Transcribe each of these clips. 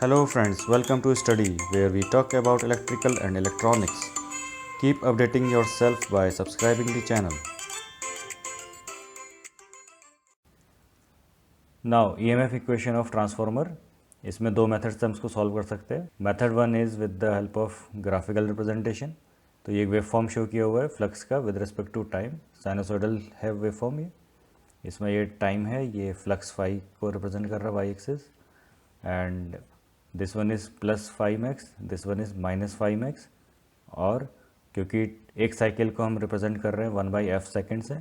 Hello friends, welcome to Study where we talk about electrical and electronics. Keep updating yourself by subscribing the channel. Now EMF equation of transformer. इसमें दो method से हम इसको solve कर सकते हैं. Method one is with the help of graphical representation. तो ये वेव फॉर्म शो किया हुआ है फ्लक्स का with respect to time. Sinusoidal है वेव फॉर्म ये. इसमें ये टाइम है, ये फ्लक्स फाई को रिप्रेजेंट कर रहा है y axis. And this one is plus phi max, this one is minus phi max. और क्योंकि एक साइकिल को हम रिप्रेजेंट कर रहे हैं 1/f सेकेंड से,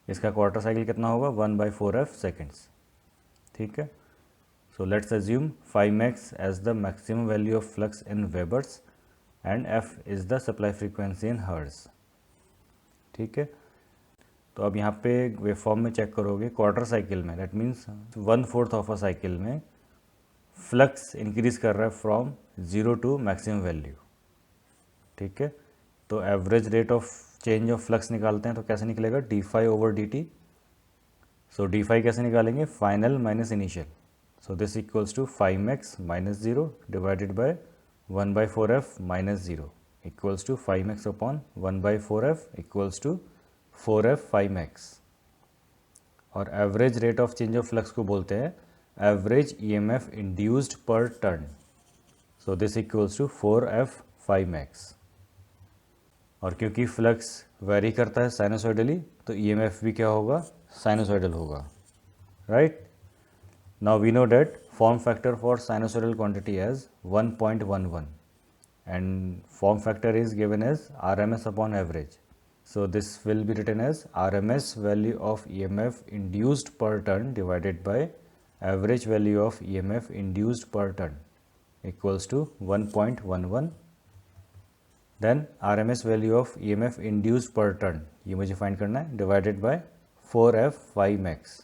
इसका क्वार्टर साइकिल कितना होगा 1/4f सेकेंड्स. ठीक है. So let's assume phi max as the maximum value of flux in webers and f is the supply frequency in hertz. ठीक है. तो अब यहाँ पे वेव फॉर्म में चेक करोगे क्वार्टर साइकिल में, that means 1/4 of a cycle में फ्लक्स इंक्रीज कर रहा है फ्रॉम 0 टू मैक्सिमम वैल्यू. ठीक है. तो average rate of change of flux निकालते हैं तो कैसे निकलेगा d∅/dt. सो d∅ कैसे निकालेंगे, final minus initial. So this equals to phi max minus 0 divided by 1/4f minus 0 equals to phi max upon 1/4f equals to 4f phi max. और average rate of change of flux को बोलते हैं average EMF induced per turn. So this equals to 4f phi max. और क्योंकि flux very करता है sinusoidally तो EMF भी क्या होगा, साइनोसॉइडल होगा. Right. Now we know that form factor for sinusoidal quantity as 1.11 and form factor is given as RMS upon average. So this will be written as RMS value of EMF induced per turn divided by average value of EMF induced per turn equals to 1.11. Then RMS value of EMF induced per turn ये मुझे find करना है divided by 4f phi max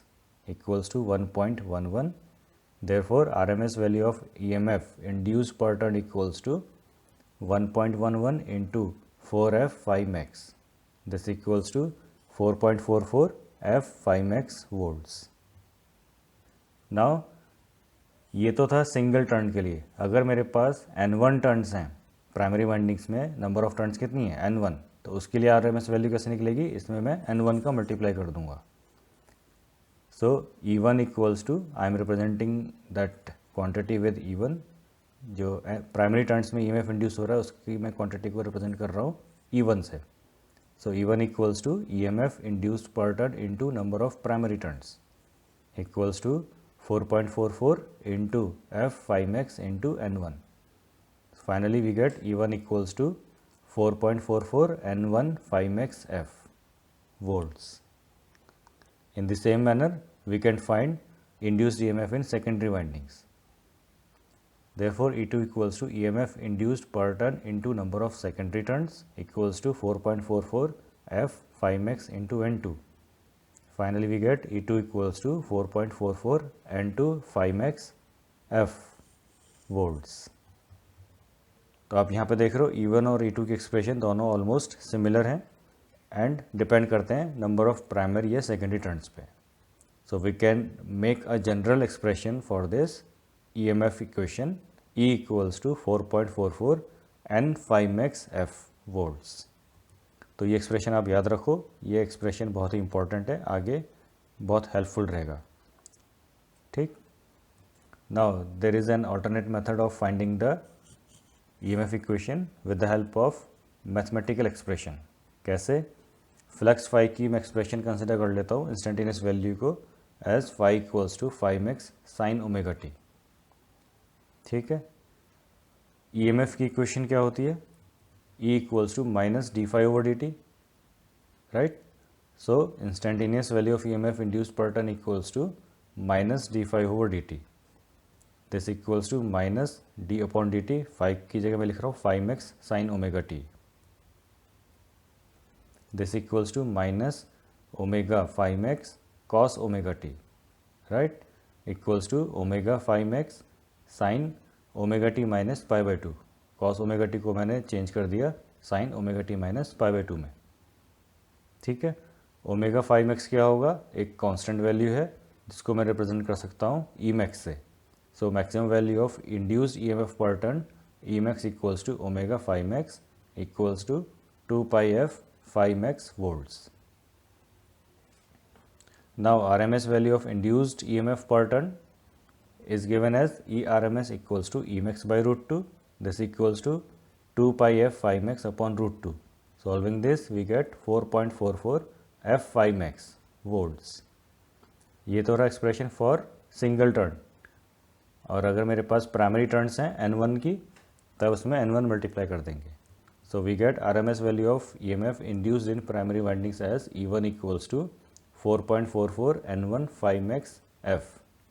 equals to 1.11. Therefore RMS value of EMF induced per turn equals to 1.11 into 4f phi max. This equals to 4.44 f phi max volts. Now ये तो था single turn के लिए. अगर मेरे पास N1 turns हैं primary windings में, number of turns कितनी है N1, तो उसके लिए RMS वैल्यू कैसे निकलेगी, इसमें मैं N1 का मल्टीप्लाई कर दूंगा. So E1 equals to, I am representing that quantity with E1. जो प्राइमरी टर्न्स में EMF इंड्यूस हो रहा है उसकी मैं क्वांटिटी को रिप्रेजेंट कर रहा हूँ E1 से. So E1 equals to EMF induced per turn into number of primary turns equals to 4.44 into f phi max into N1. Finally we get E1 equals to 4.44 N1 phi max f volts. In the same manner we can find induced EMF in secondary windings. Therefore E2 equals to EMF induced per turn into number of secondary turns equals to 4.44 f phi max into N2. Finally we get E2 equals to 4.44 N2 phi max f volts. तो आप यहाँ पे देख रहे हो E1 और E2 की expression दोनों ऑलमोस्ट सिमिलर हैं एंड डिपेंड करते हैं नंबर ऑफ प्राइमरी या सेकेंडरी टर्न्स पे. So we can make a general expression for this EMF equation E equals to 4.44 N phi max f volts. तो ये एक्सप्रेशन आप याद रखो, ये एक्सप्रेशन बहुत ही इंपॉर्टेंट है, आगे बहुत हेल्पफुल रहेगा. ठीक. Now there is an alternate method of finding the EMF equation with the help of mathematical expression. कैसे, फ्लक्स फाई की मैं एक्सप्रेशन कंसिडर कर लेता हूँ इंस्टेंटेनियस वैल्यू को as phi equals to phi max sine omega t. ठीक है. EMF की इक्वेशन क्या होती है, E equals to minus d∅/dt. Right. So instantaneous value of EMF induced per turn equals to minus d∅/dt. This equals to minus d/dt. 5 की जगह मैं लिख रहा हूँ phi max sine omega t. This equals to minus omega phi max cos omega t. Right. Equals to omega phi max sine omega t minus π/2. Cos omega t को मैंने change कर दिया साइन ओमेगा टी माइनस π/2 में. ठीक है. Omega phi max क्या होगा, एक कांस्टेंट वैल्यू है जिसको मैं रिप्रेजेंट कर सकता हूँ E मैक्स से. So maximum value of induced EMF per turn Emax equals to omega phi max equals to 2 pi f phi max volts. Now RMS value of induced EMF per turn is given as ERMS equals to Emax by root 2. This equals to 2 pi f phi max upon root 2. Solving this we get 4.44 f phi max volts. ये तो रहा expression for single turn, और अगर मेरे पास primary turns हैं N1 की तब उसमें N1 मल्टीप्लाई कर देंगे. So we get RMS value of EMF induced in primary windings as E1 equals to 4.44 N1 phi max f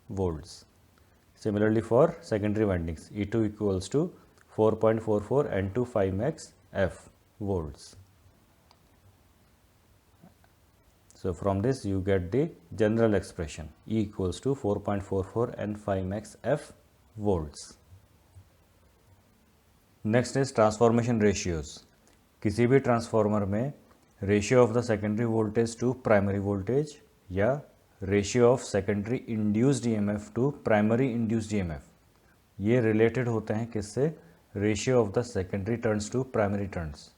volts. Similarly for secondary windings, E2 equals to 4.44 N2 phi max f volts. So from this you get the general expression E equals to 4.44 N phi max f volts. Next is transformation ratios. किसी भी transformer में ratio of the secondary voltage to primary voltage या ratio of secondary induced EMF to primary induced EMF, ये related होते हैं किससे? Ratio of the secondary turns to primary turns.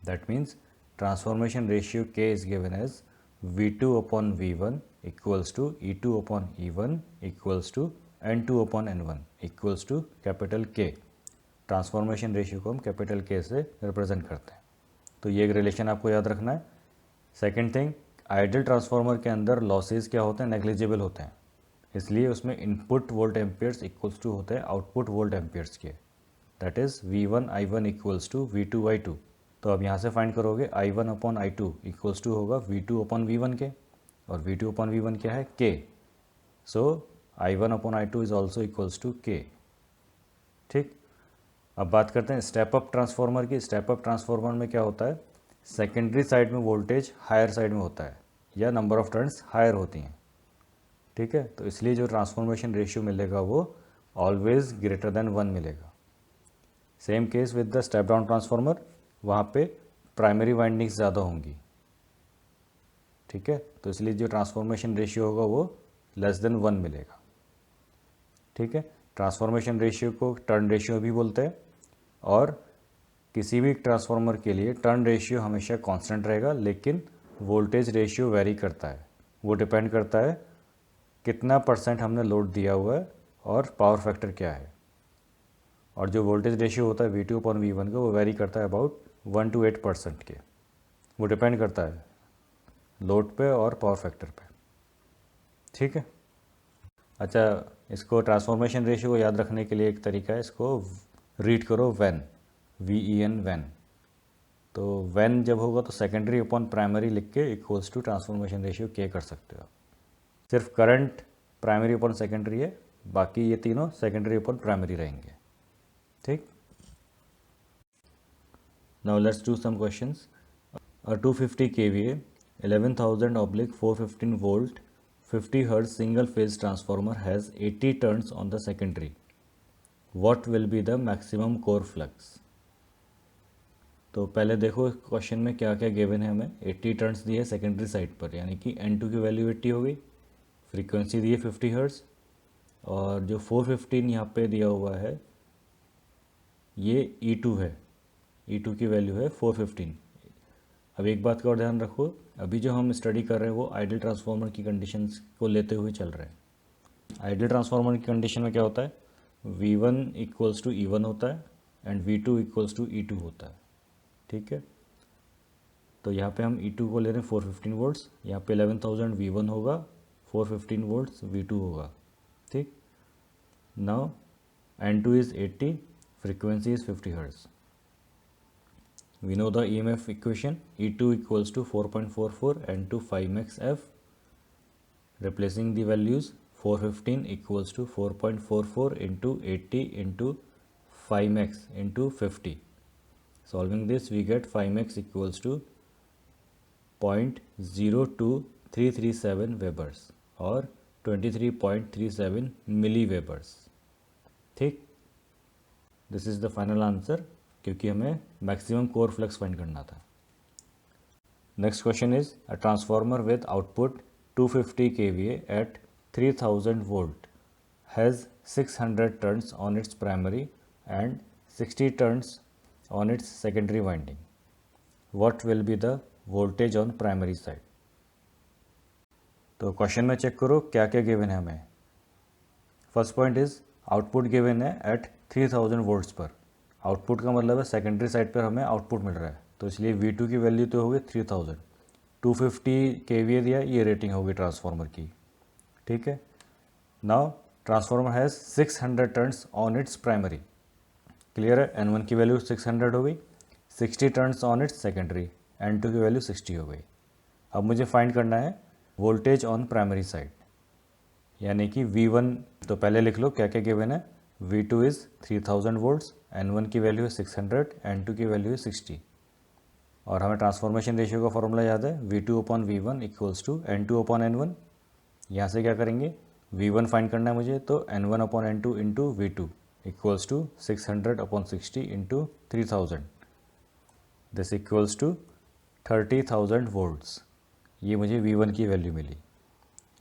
That means transformation ratio K is given as V2 upon V1 equals to E2 upon E1 equals to N2 upon N1 equals to capital K. Transformation ratio को हम capital K से represent करते हैं. तो ये एक relation आपको याद रखना है. सेकेंड थिंग, आइडियल ट्रांसफार्मर के अंदर लॉसेज क्या होते हैं? नेग्लिजिबल होते हैं, इसलिए उसमें input volt amperes equals to होते हैं आउटपुट वोल्ट एम्पियर्स के. That is V1 I1 equals to V2 I2. तो अब यहाँ से फाइंड करोगे I1 upon I2 equals to होगा V2 अपॉन V1 के, और V2 अपॉन V1 क्या है? K. So I1 upon I2 is also equals to K. ठीक. अब बात करते हैं स्टेप अप ट्रांसफार्मर की. स्टेप अप ट्रांसफार्मर में क्या होता है? सेकेंडरी साइड में वोल्टेज हायर साइड में होता है या नंबर ऑफ टर्न्स हायर होती हैं. ठीक है, तो इसलिए जो ट्रांसफॉर्मेशन रेशियो मिलेगा वो ऑलवेज ग्रेटर देन 1 मिलेगा. Same case with the step down transformer, वहाँ पे प्राइमरी वाइंडिंग्स ज़्यादा होंगी. ठीक है, तो इसलिए जो ट्रांसफॉर्मेशन रेशियो होगा वो लेस देन 1 मिलेगा. ठीक है, ट्रांसफॉर्मेशन रेशियो को टर्न रेशियो भी बोलते हैं, और किसी भी ट्रांसफार्मर के लिए टर्न रेशियो हमेशा कांस्टेंट रहेगा, लेकिन वोल्टेज रेशियो वेरी करता है. वो डिपेंड करता है कितना परसेंट हमने लोड दिया हुआ है और पावर फैक्टर क्या है. और जो वोल्टेज रेशियो होता है V2 अपॉन V1 का, वो वेरी करता है अबाउट 1 to 8% के. वो डिपेंड करता है लोड पे और पावर फैक्टर पे. ठीक है. अच्छा, इसको ट्रांसफॉर्मेशन रेशियो को याद रखने के लिए एक तरीका है, इसको रीड करो व्हेन, VEN व्हेन. तो व्हेन जब होगा तो सेकेंडरी अपॉन प्राइमरी लिख के इक्वल्स टू ट्रांसफॉर्मेशन रेशियो के कर सकते हो. सिर्फ करंट प्राइमरी अपॉन सेकेंडरी है, बाकी ये तीनों सेकेंडरी अपॉन प्राइमरी रहेंगे. ठीक. Now let's do some questions. A 250 kVA 11,000/415 volt 50 Hz single phase transformer has 80 turns on the secondary. What will be the maximum core flux? तो पहले देखो question में क्या क्या गिवन है. हमें 80 टर्न्स दिए सेकेंडरी साइड पर, यानी कि N2 की वैल्यू 80 हो गई. फ्रीक्वेंसी दी है 50 हर्ट्ज़, और जो 415 यहाँ पे दिया हुआ है ये E2 है. E2 की वैल्यू है 415. अब एक बात का और ध्यान रखो, अभी जो हम स्टडी कर रहे हैं वो आइडियल ट्रांसफार्मर की कंडीशंस को लेते हुए चल रहे हैं. आइडियल ट्रांसफार्मर की कंडीशन में क्या होता है? V1 इक्वल्स टू E1 होता है and V2 equals to E2 होता है. ठीक है, तो यहाँ पे हम E2 को ले रहे हैं 415 वोल्ट्स, यहाँ पे 11,000 V1 होगा, 415 वोल्ट्स V2 होगा. ठीक. Now N2 is 80, frequency is 50 Hz. We know the EMF equation, E2 equals to 4.44 N2 phi max F. Replacing the values, 415 equals to 4.44 into 80 into phi max into 50. Solving this, we get phi max equals to 0.02337 Webers or 23.37 milliwebers. ठीक. This is the final answer, क्योंकि हमें maximum core flux find करना था. Next question is a transformer with output 250 kVA at 3000 volt has 600 turns on its primary and 60 turns on its secondary winding. What will be the voltage on primary side? तो question में check करो क्या क्या given है हमें. First point is output given है eight 3000 volts पर. Output का मतलब है सेकेंडरी साइड पर हमें आउटपुट मिल रहा है, तो इसलिए V2 की वैल्यू तो होगी 3000. 250 kVA दिया, ये रेटिंग होगी ट्रांसफार्मर की. ठीक है. Now transformer has 600 turns on its primary. Clear है. N1 की वैल्यू 600 हो गई. 60 turns on it's secondary. N2 की वैल्यू 60 हो गई. अब मुझे फाइंड करना है वोल्टेज ऑन प्राइमरी साइड, यानी कि V1. तो पहले लिख लो क्या क्या गिवन है. V2 इज़ 3000 वोल्ट्स, N1 की वैल्यू है 600, N2 की वैल्यू है 60. और हमें ट्रांसफॉर्मेशन रेशियो का फॉर्मूला याद है, V2/V1 इक्वल्स टू N2/N1. यहाँ से क्या करेंगे, V1 फाइंड करना है मुझे, तो N1/N2 into V2 equals to 600/60 into 3000. This equals to 30,000 volts. ये मुझे V1 की वैल्यू मिली.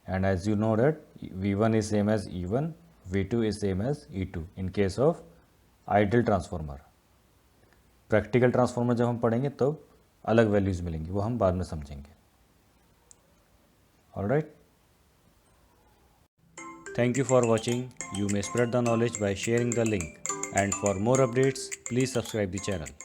And as you know that V1 is same as E1, V2 is same as E2 in case of ideal transformer. Practical transformer जब हम पढ़ेंगे तो अलग वैल्यूज़ मिलेंगी, वो हम बाद में समझेंगे. Alright. Thank you for watching. You may spread the knowledge by sharing the link. And for more updates, please subscribe the channel.